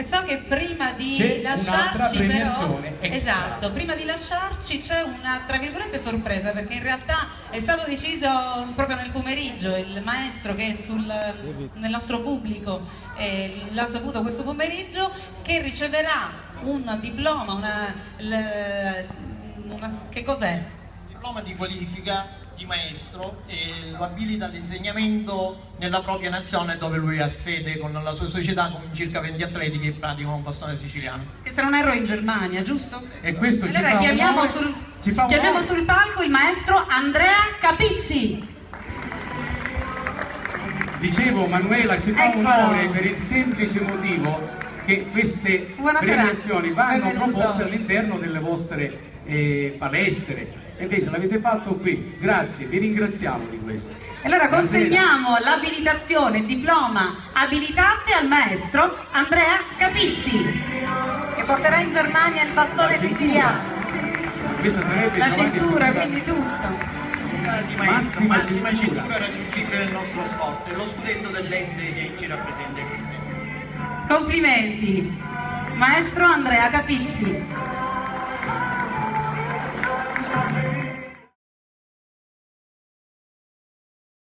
E so che prima di c'è lasciarci un'altra premiazione però, extra. esatto, prima di lasciarci c'è una, tra virgolette, sorpresa, perché in realtà è stato deciso proprio nel pomeriggio, il maestro che è nel nostro pubblico l'ha saputo questo pomeriggio, che riceverà un diploma, che cos'è? Diploma di qualifica di maestro e lo abilita all'insegnamento nella propria nazione, dove lui ha sede con la sua società, con circa 20 atleti che praticano un bastone siciliano. Che se non erro è in Germania, giusto? E questo allora chiamiamo sul palco il maestro Andrea Capizzi. Dicevo, Manuela, ci fa onore per il semplice motivo che queste premiazioni vanno proposte all'interno delle vostre palestre. E invece l'avete fatto qui, grazie, vi ringraziamo di questo. Allora consegniamo l'abilitazione, il diploma abilitate al maestro Andrea Capizzi, che porterà in Germania il bastone siciliano. Questa sarebbe la cintura, quindi tutto. Massima cintura raggiungibile nel nostro sport, è lo scudetto dell'ente che ci rappresenta. Complimenti, maestro Andrea Capizzi.